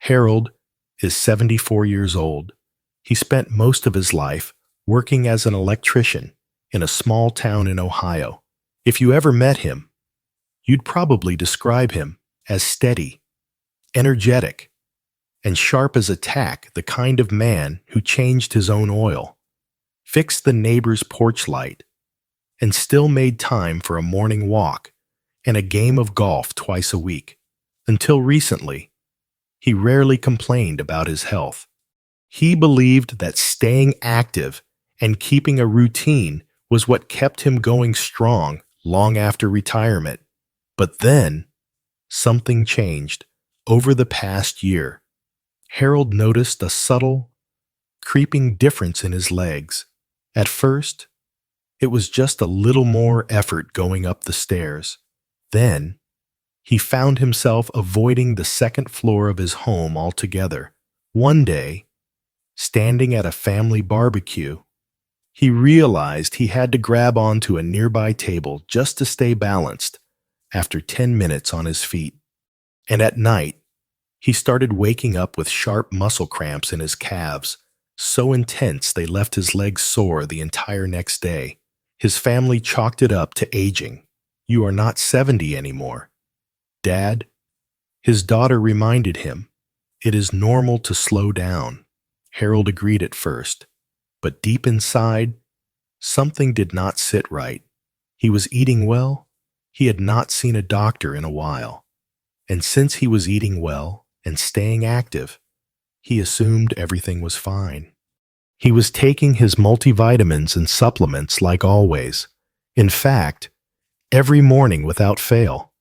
Harold is 74 years old. He spent most of his life working as an electrician in a small town in Ohio. If you ever met him, you'd probably describe him as steady, energetic, and sharp as a tack, the kind of man who changed his own oil, fixed the neighbor's porch light, and still made time for a morning walk and a game of golf twice a week. Until recently, he rarely complained about his health. He believed that staying active and keeping a routine was what kept him going strong long after retirement. But then, something changed. Over the past year, Harold noticed a subtle, creeping difference in his legs. At first, it was just a little more effort going up the stairs. Then, he found himself avoiding the second floor of his home altogether. One day, standing at a family barbecue, he realized he had to grab onto a nearby table just to stay balanced after 10 minutes on his feet. And at night, he started waking up with sharp muscle cramps in his calves, so intense they left his legs sore the entire next day. His family chalked it up to aging. "You are not 70 anymore, Dad." His daughter reminded him, "It is normal to slow down." Harold agreed at first, but deep inside, something did not sit right. He was eating well. He had not seen a doctor in a while. And since he was eating well and staying active, he assumed everything was fine. He was taking his multivitamins and supplements like always. In fact, every morning without fail.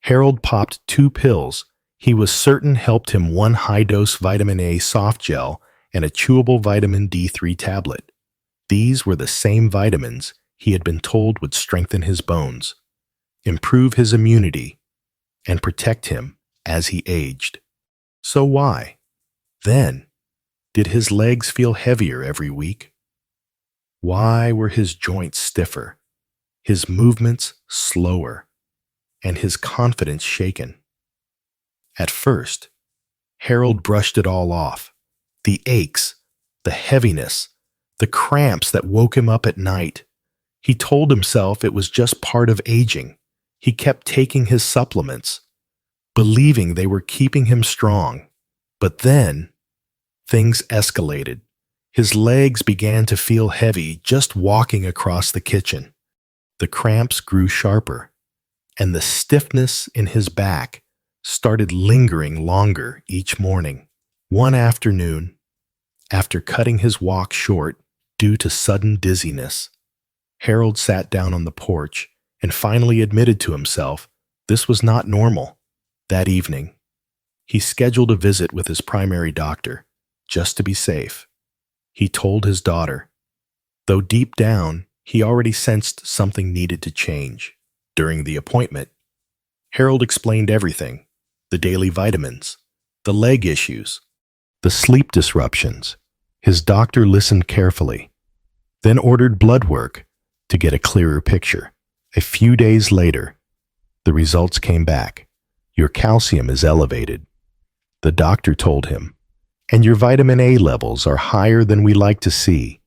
Harold popped 2 pills he was certain helped him: 1 high-dose vitamin A soft gel and a chewable vitamin D3 tablet. These were the same vitamins he had been told would strengthen his bones, improve his immunity, and protect him as he aged. So why, then, did his legs feel heavier every week? Why were his joints stiffer, his movements slower, and his confidence shaken? At first, Harold brushed it all off. The aches, the heaviness, the cramps that woke him up at night. He told himself it was just part of aging. He kept taking his supplements, believing they were keeping him strong. But then, things escalated. His legs began to feel heavy just walking across the kitchen. The cramps grew sharper, and the stiffness in his back started lingering longer each morning. One afternoon, after cutting his walk short due to sudden dizziness, Harold sat down on the porch and finally admitted to himself this was not normal. That evening, he scheduled a visit with his primary doctor, just to be safe. He told his daughter, though deep down he already sensed something needed to change. During the appointment, Harold explained everything: the daily vitamins, the leg issues, the sleep disruptions. His doctor listened carefully, then ordered blood work to get a clearer picture. A few days later, the results came back. "Your calcium is elevated," the doctor told him, "and your vitamin A levels are higher than we like to see.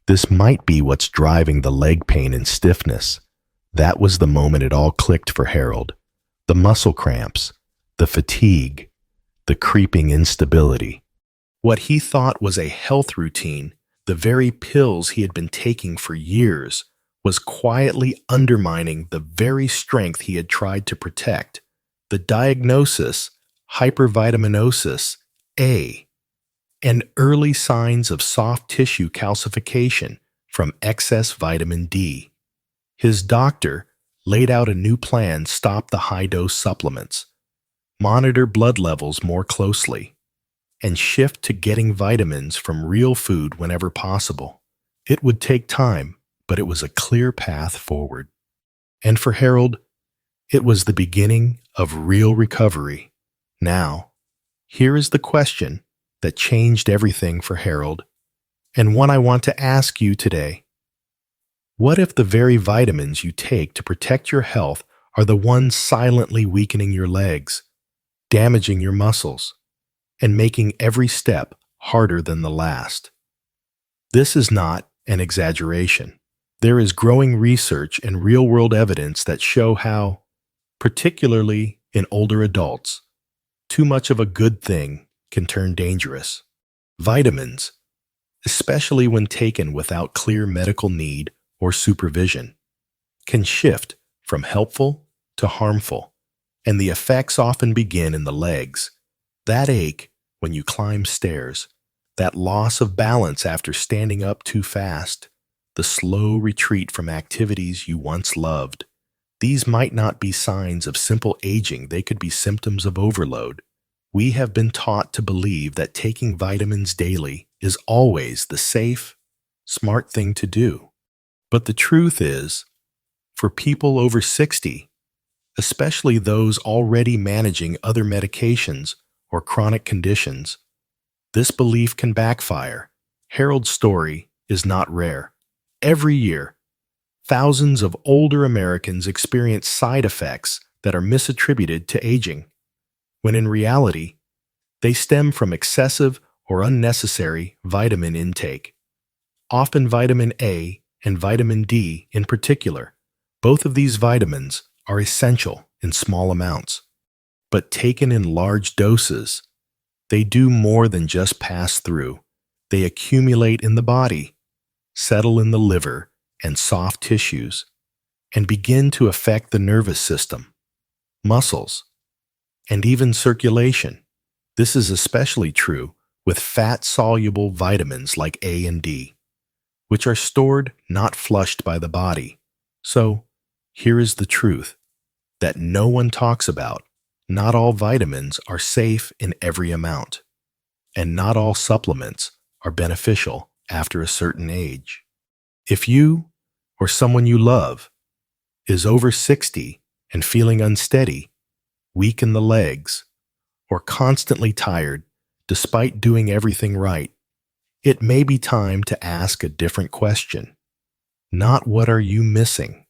This might be what's driving the leg pain and stiffness." That was the moment it all clicked for Harold. The muscle cramps, the fatigue, the creeping instability. What he thought was a health routine, the very pills he had been taking for years, was quietly undermining the very strength he had tried to protect. The diagnosis, hypervitaminosis A, and early signs of soft tissue calcification from excess vitamin D. His doctor laid out a new plan: stop the high-dose supplements, monitor blood levels more closely, and shift to getting vitamins from real food whenever possible. It would take time, but it was a clear path forward. And for Harold, it was the beginning of real recovery. Now, here is the question that changed everything for Harold, and one I want to ask you today. What if the very vitamins you take to protect your health are the ones silently weakening your legs, damaging your muscles, and making every step harder than the last. This is not an exaggeration. There is growing research and real-world evidence that show how, particularly in older adults, too much of a good thing can turn dangerous. Vitamins, especially when taken without clear medical need or supervision, can shift from helpful to harmful, and the effects often begin in the legs. That ache when you climb stairs, that loss of balance after standing up too fast, the slow retreat from activities you once loved. These might not be signs of simple aging, they could be symptoms of overload. We have been taught to believe that taking vitamins daily is always the safe, smart thing to do. But the truth is, for people over 60, especially those already managing other medications or chronic conditions, this belief can backfire. Harold's story is not rare. Every year, thousands of older Americans experience side effects that are misattributed to aging, when in reality, they stem from excessive or unnecessary vitamin intake. Often vitamin A and vitamin D in particular. Both of these vitamins are essential in small amounts, but taken in large doses, they do more than just pass through. They accumulate in the body, settle in the liver and soft tissues, and begin to affect the nervous system, muscles, and even circulation. This is especially true with fat-soluble vitamins like A and D, which are stored, not flushed by the body. So, here is the truth that no one talks about. Not all vitamins are safe in every amount, and not all supplements are beneficial after a certain age. If you or someone you love is over 60 and feeling unsteady, weak in the legs, or constantly tired despite doing everything right, it may be time to ask a different question. Not what are you missing,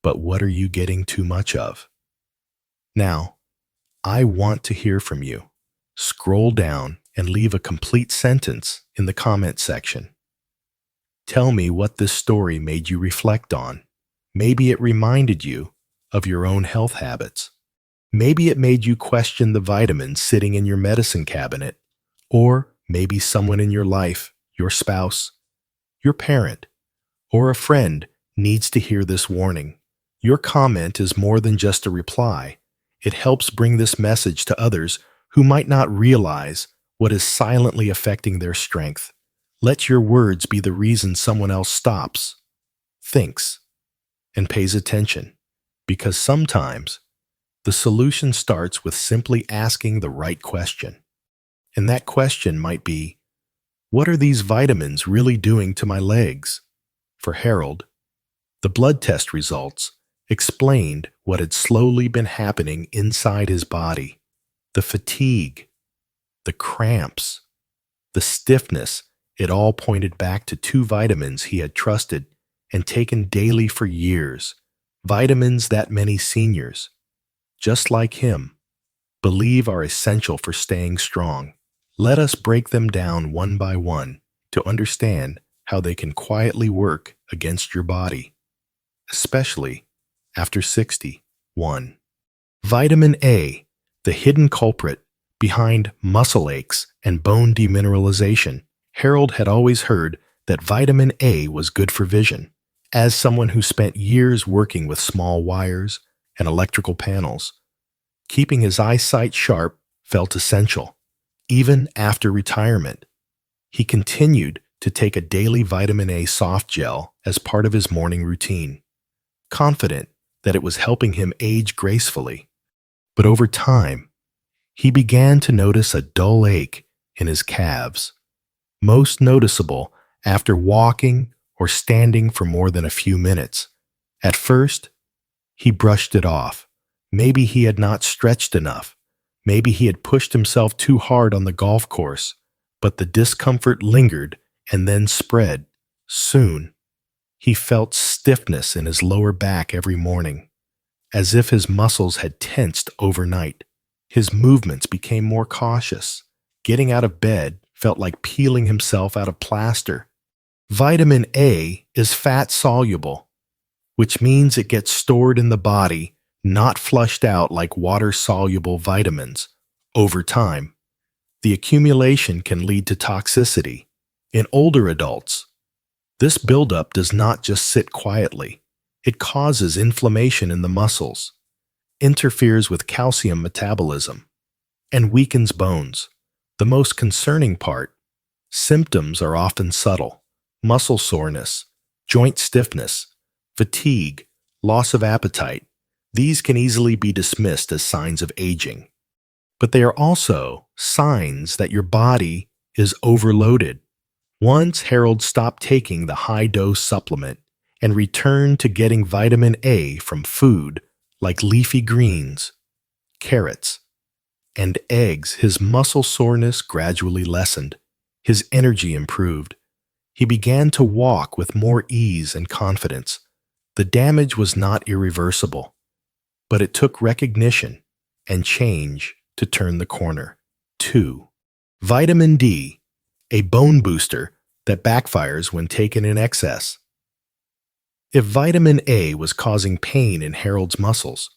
but what are you getting too much of? Now, I want to hear from you. Scroll down and leave a complete sentence in the comment section. Tell me what this story made you reflect on. Maybe it reminded you of your own health habits. Maybe it made you question the vitamins sitting in your medicine cabinet, or maybe someone in your life, your spouse, your parent, or a friend needs to hear this warning. Your comment is more than just a reply. It helps bring this message to others who might not realize what is silently affecting their strength. Let your words be the reason someone else stops, thinks, and pays attention, because sometimes the solution starts with simply asking the right question. And that question might be, what are these vitamins really doing to my legs? For Harold, the blood test results explained what had slowly been happening inside his body. The fatigue, the cramps, the stiffness, it all pointed back to two vitamins he had trusted and taken daily for years. Vitamins that many seniors, just like him, believe are essential for staying strong. Let us break them down one by one to understand how they can quietly work against your body, especially after 60. 1. Vitamin A, the hidden culprit behind muscle aches and bone demineralization. Harold had always heard that vitamin A was good for vision. As someone who spent years working with small wires and electrical panels, keeping his eyesight sharp felt essential. Even after retirement, he continued to take a daily vitamin A soft gel as part of his morning routine, confident that it was helping him age gracefully. But over time, he began to notice a dull ache in his calves, most noticeable after walking or standing for more than a few minutes. At first, he brushed it off. Maybe he had not stretched enough. Maybe he had pushed himself too hard on the golf course, but the discomfort lingered and then spread. Soon, he felt stiffness in his lower back every morning, as if his muscles had tensed overnight. His movements became more cautious, Getting out of bed felt like peeling himself out of plaster. Vitamin A is fat-soluble, which means it gets stored in the body, not flushed out like water-soluble vitamins. Over time, the accumulation can lead to toxicity. In older adults, this buildup does not just sit quietly. It causes inflammation in the muscles, interferes with calcium metabolism, and weakens bones. The most concerning part, symptoms are often subtle. Muscle soreness, joint stiffness, fatigue, loss of appetite. These can easily be dismissed as signs of aging. But they are also signs that your body is overloaded. Once Harold stopped taking the high-dose supplement and returned to getting vitamin A from food like leafy greens, carrots, and eggs, his muscle soreness gradually lessened. His energy improved. He began to walk with more ease and confidence. The damage was not irreversible, but it took recognition and change to turn the corner. 2. Vitamin D, a bone booster that backfires when taken in excess. If vitamin A was causing pain in Harold's muscles,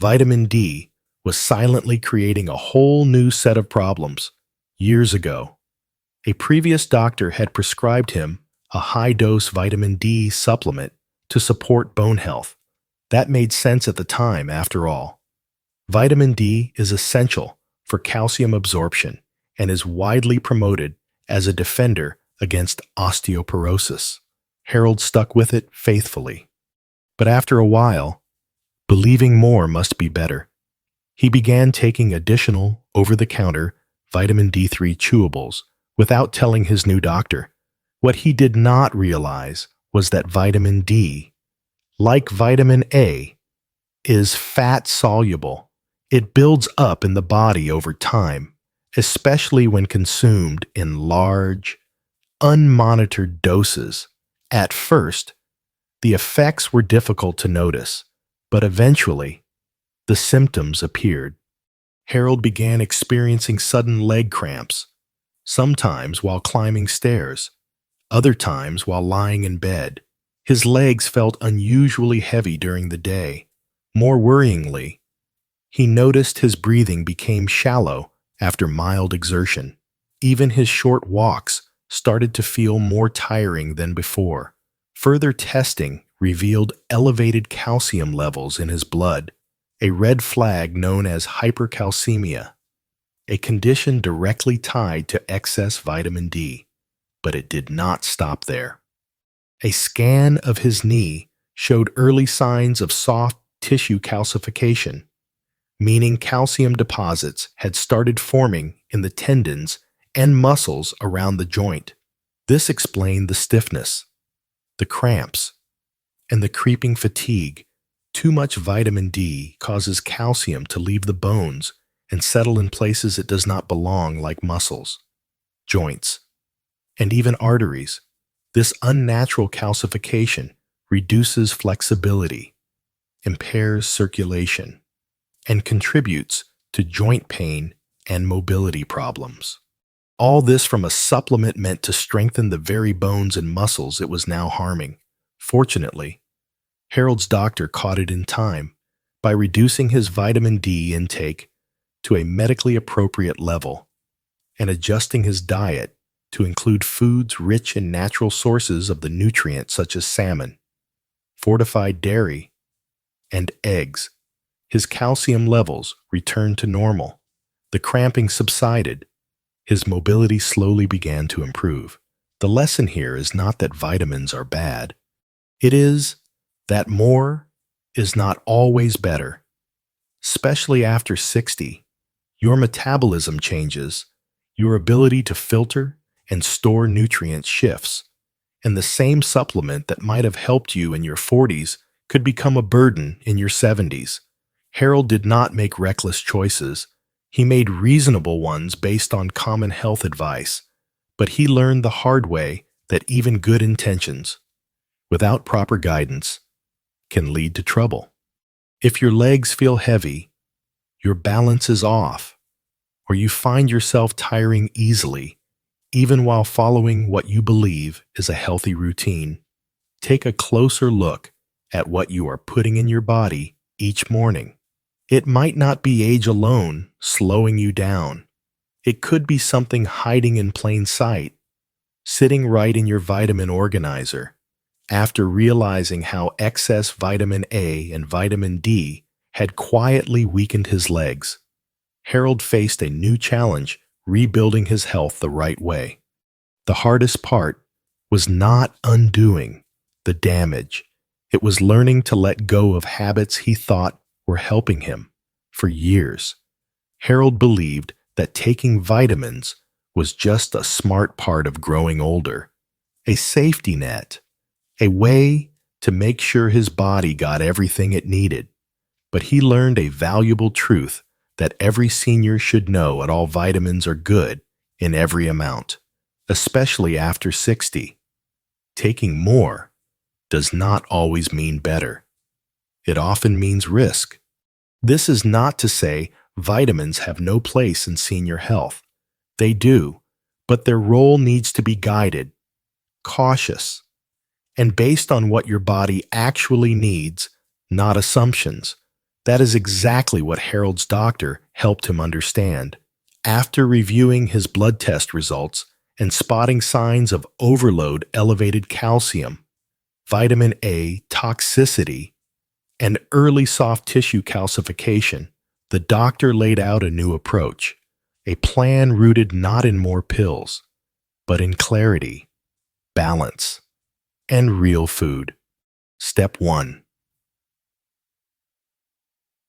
vitamin D was silently creating a whole new set of problems. Years ago, a previous doctor had prescribed him a high-dose vitamin D supplement to support bone health. That made sense at the time, after all. Vitamin D is essential for calcium absorption and is widely promoted as a defender against osteoporosis. Harold stuck with it faithfully. But after a while, believing more must be better. He began taking additional over-the-counter vitamin D3 chewables without telling his new doctor. What he did not realize was that vitamin D, like vitamin A, is fat-soluble. It builds up in the body over time, especially when consumed in large, unmonitored doses. At first, the effects were difficult to notice, but eventually, the symptoms appeared. Harold began experiencing sudden leg cramps, sometimes while climbing stairs, other times while lying in bed. His legs felt unusually heavy during the day. More worryingly, he noticed his breathing became shallow after mild exertion. Even his short walks started to feel more tiring than before. Further testing revealed elevated calcium levels in his blood, a red flag known as hypercalcemia, a condition directly tied to excess vitamin D. But it did not stop there. A scan of his knee showed early signs of soft tissue calcification, meaning calcium deposits had started forming in the tendons and muscles around the joint. This explained the stiffness, the cramps, and the creeping fatigue. Too much vitamin D causes calcium to leave the bones and settle in places it does not belong, like muscles, joints, and even arteries. This unnatural calcification reduces flexibility, impairs circulation, and contributes to joint pain and mobility problems. All this from a supplement meant to strengthen the very bones and muscles it was now harming. Fortunately, Harold's doctor caught it in time by reducing his vitamin D intake to a medically appropriate level and adjusting his diet to include foods rich in natural sources of the nutrient such as salmon, fortified dairy, and eggs. His calcium levels returned to normal. The cramping subsided. His mobility slowly began to improve. The lesson here is not that vitamins are bad. It is that more is not always better. Especially after 60, your metabolism changes, your ability to filter and store nutrients shifts, and the same supplement that might have helped you in your 40s could become a burden in your 70s. Harold did not make reckless choices. He made reasonable ones based on common health advice, but he learned the hard way that even good intentions, without proper guidance, can lead to trouble. If your legs feel heavy, your balance is off, or you find yourself tiring easily, even while following what you believe is a healthy routine, take a closer look at what you are putting in your body each morning. It might not be age alone slowing you down. It could be something hiding in plain sight, sitting right in your vitamin organizer. After realizing how excess vitamin A and vitamin D had quietly weakened his legs, Harold faced a new challenge, rebuilding his health the right way. The hardest part was not undoing the damage. It was learning to let go of habits he thought were helping him. For years, Harold believed that taking vitamins was just a smart part of growing older, a safety net, a way to make sure his body got everything it needed. But he learned a valuable truth that every senior should know: at all vitamins are good in every amount, especially after 60. Taking more does not always mean better. It often means risk. This is not to say vitamins have no place in senior health. They do, but their role needs to be guided, cautious, and based on what your body actually needs, not assumptions. That is exactly what Harold's doctor helped him understand. After reviewing his blood test results and spotting signs of overload, elevated calcium, vitamin A toxicity, and early soft tissue calcification, the doctor laid out a new approach, a plan rooted not in more pills, but in clarity, balance, and real food. Step 1.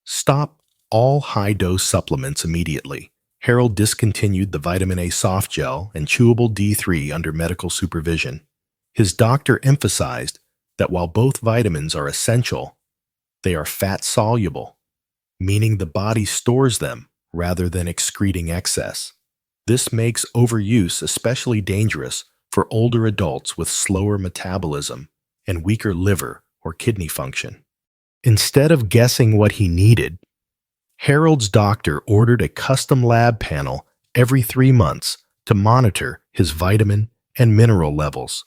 Stop all high-dose supplements immediately. Harold discontinued the vitamin A soft gel and chewable D3 under medical supervision. His doctor emphasized that while both vitamins are essential, they are fat-soluble, meaning the body stores them rather than excreting excess. This makes overuse especially dangerous for older adults with slower metabolism and weaker liver or kidney function. Instead of guessing what he needed, Harold's doctor ordered a custom lab panel every 3 months to monitor his vitamin and mineral levels.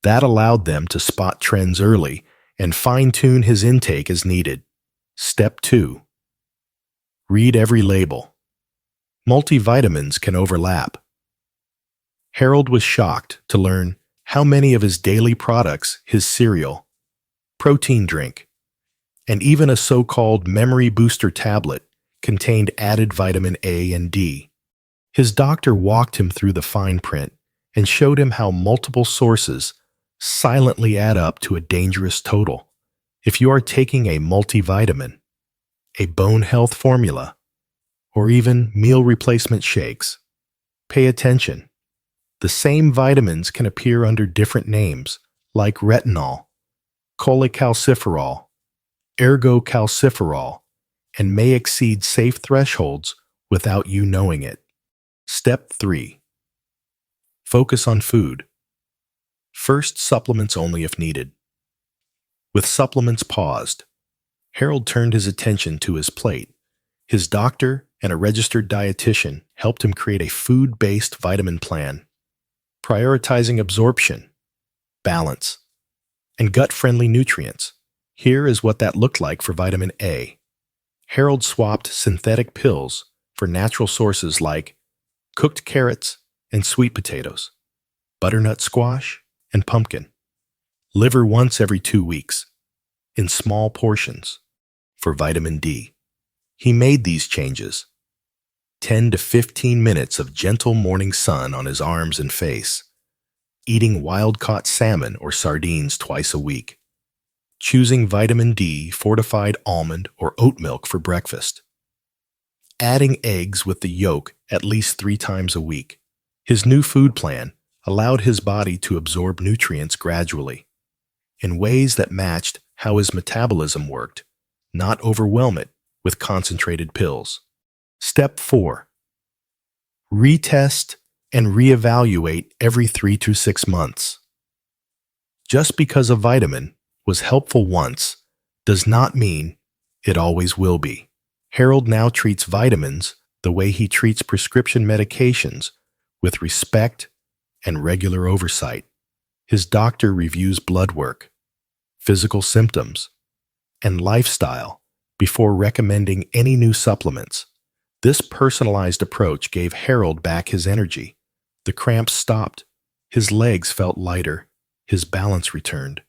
That allowed them to spot trends early and fine-tune his intake as needed. Step 2. Read every label. Multivitamins can overlap. Harold was shocked to learn how many of his daily products, his cereal, protein drink, and even a so-called memory booster tablet, contained added vitamin A and D. His doctor walked him through the fine print and showed him how multiple sources silently add up to a dangerous total. If you are taking a multivitamin, a bone health formula, or even meal replacement shakes, pay attention. The same vitamins can appear under different names, like retinol, cholecalciferol, ergocalciferol, and may exceed safe thresholds without you knowing it. Step 3. Focus on food. First, supplements only if needed. With supplements paused, Harold turned his attention to his plate. His doctor and a registered dietitian helped him create a food-based vitamin plan, prioritizing absorption, balance, and gut-friendly nutrients. Here is what that looked like for vitamin A. Harold swapped synthetic pills for natural sources like cooked carrots and sweet potatoes, butternut squash and pumpkin, liver once every 2 weeks, in small portions. For vitamin D, he made these changes: 10 to 15 minutes of gentle morning sun on his arms and face, eating wild-caught salmon or sardines twice a week, choosing vitamin D fortified almond or oat milk for breakfast, adding eggs with the yolk at least 3 times a week. His new food plan allowed his body to absorb nutrients gradually, in ways that matched how his metabolism worked, not overwhelm it with concentrated pills. Step 4. Retest and reevaluate every 3 to 6 months. Just because a vitamin was helpful once does not mean it always will be. Harold now treats vitamins the way he treats prescription medications with respect and regular oversight. His doctor reviews blood work, physical symptoms, and lifestyle before recommending any new supplements. This personalized approach gave Harold back his energy. The cramps stopped, his legs felt lighter, his balance returned.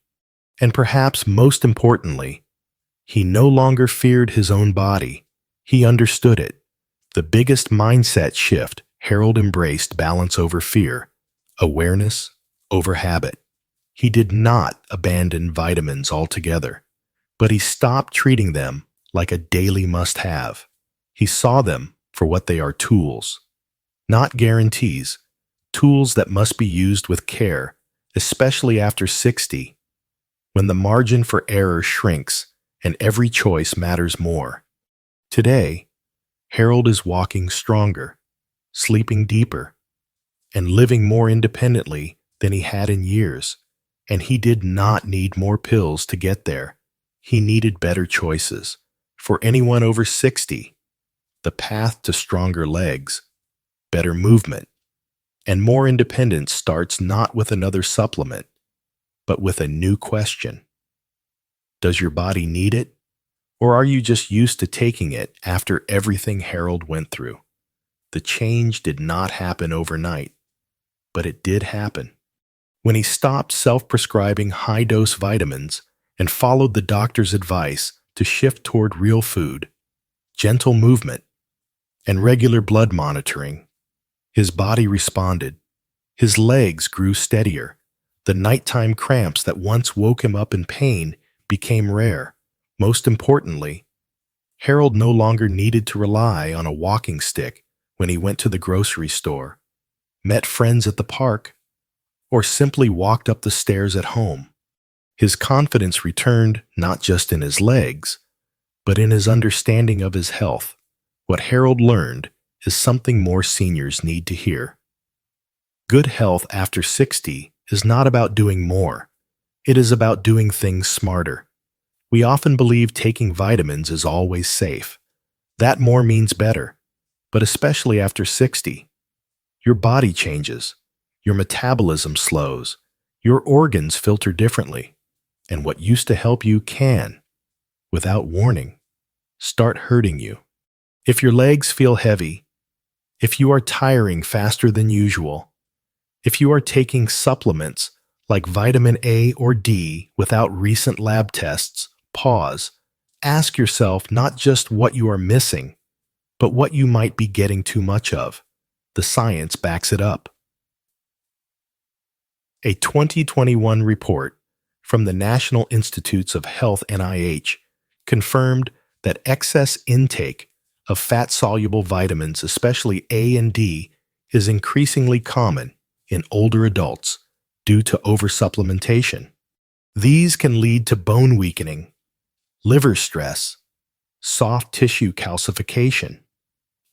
And perhaps most importantly, he no longer feared his own body. He understood it. The biggest mindset shift, Harold embraced balance over fear, awareness over habit. He did not abandon vitamins altogether, but he stopped treating them like a daily must-have. He saw them for what they are: tools, not guarantees, tools that must be used with care, especially after 60, when the margin for error shrinks and every choice matters more. Today, Harold is walking stronger, sleeping deeper, and living more independently than he had in years. And he did not need more pills to get there. He needed better choices. For anyone over 60, the path to stronger legs, better movement, and more independence starts not with another supplement, but with a new question. Does your body need it? Or are you just used to taking it after everything Harold went through? The change did not happen overnight, but it did happen. When he stopped self-prescribing high-dose vitamins and followed the doctor's advice to shift toward real food, gentle movement, and regular blood monitoring, his body responded. His legs grew steadier. The nighttime cramps that once woke him up in pain became rare. Most importantly, Harold no longer needed to rely on a walking stick when he went to the grocery store, met friends at the park, or simply walked up the stairs at home. His confidence returned not just in his legs, but in his understanding of his health. What Harold learned is something more seniors need to hear. Good health after 60 is not about doing more. It is about doing things smarter. We often believe taking vitamins is always safe. That more means better. But especially after 60, your body changes. Your metabolism slows, your organs filter differently, and what used to help you can, without warning, start hurting you. If your legs feel heavy, if you are tiring faster than usual, if you are taking supplements like vitamin A or D without recent lab tests, pause. Ask yourself not just what you are missing, but what you might be getting too much of. The science backs it up. A 2021 report from the National Institutes of Health (NIH) confirmed that excess intake of fat-soluble vitamins, especially A and D, is increasingly common in older adults due to oversupplementation. These can lead to bone weakening, liver stress, soft tissue calcification,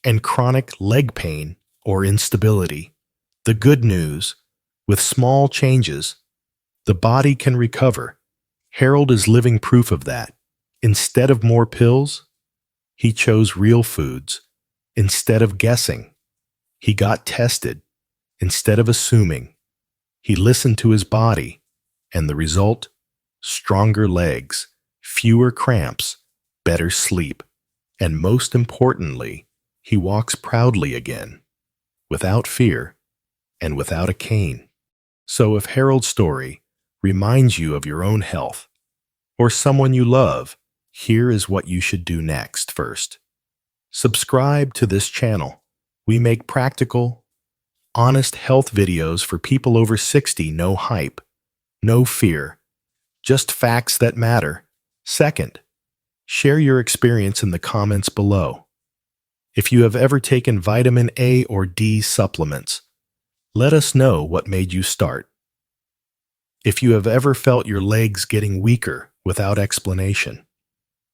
and chronic leg pain or instability. The good news: with small changes, the body can recover. Harold is living proof of that. Instead of more pills, he chose real foods. Instead of guessing, he got tested. Instead of assuming, he listened to his body. And the result? Stronger legs, fewer cramps, better sleep, and most importantly, he walks proudly again, without fear and without a cane. So if Harold's story reminds you of your own health or someone you love, here is what you should do next. First, subscribe to this channel. We make practical, honest health videos for people over 60. No hype, no fear, just facts that matter. Second, share your experience in the comments below. If you have ever taken vitamin A or D supplements, let us know what made you start. If you have ever felt your legs getting weaker without explanation,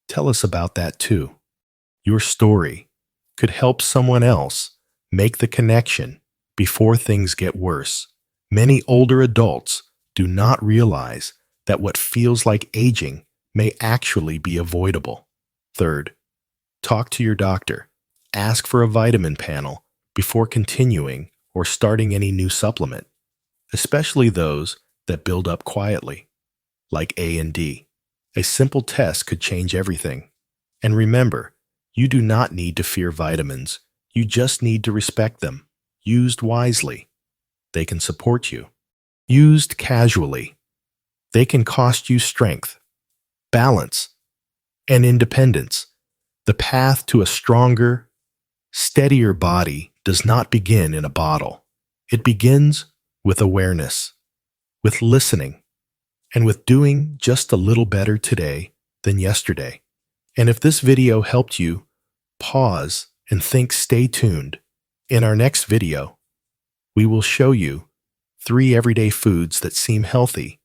tell us about that too. Your story could help someone else make the connection before things get worse. Many older adults do not realize that what feels like aging may actually be avoidable. Third, talk to your doctor. Ask for a vitamin panel before continuing or starting any new supplement, especially those that build up quietly, like A and D. A simple test could change everything. And remember, you do not need to fear vitamins. You just need to respect them. Used wisely, they can support you. Used casually, they can cost you strength, balance, and independence. The path to a stronger, steadier body does not begin in a bottle. It begins with awareness, with listening, and with doing just a little better today than yesterday. And if this video helped you, pause and think, stay tuned. In our next video, we will show you 3 everyday foods that seem healthy,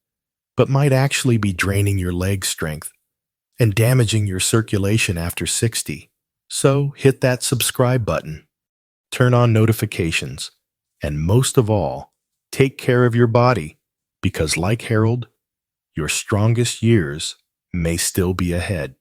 but might actually be draining your leg strength and damaging your circulation after 60. So hit that subscribe button, turn on notifications, and most of all, take care of your body, because like Harold, your strongest years may still be ahead.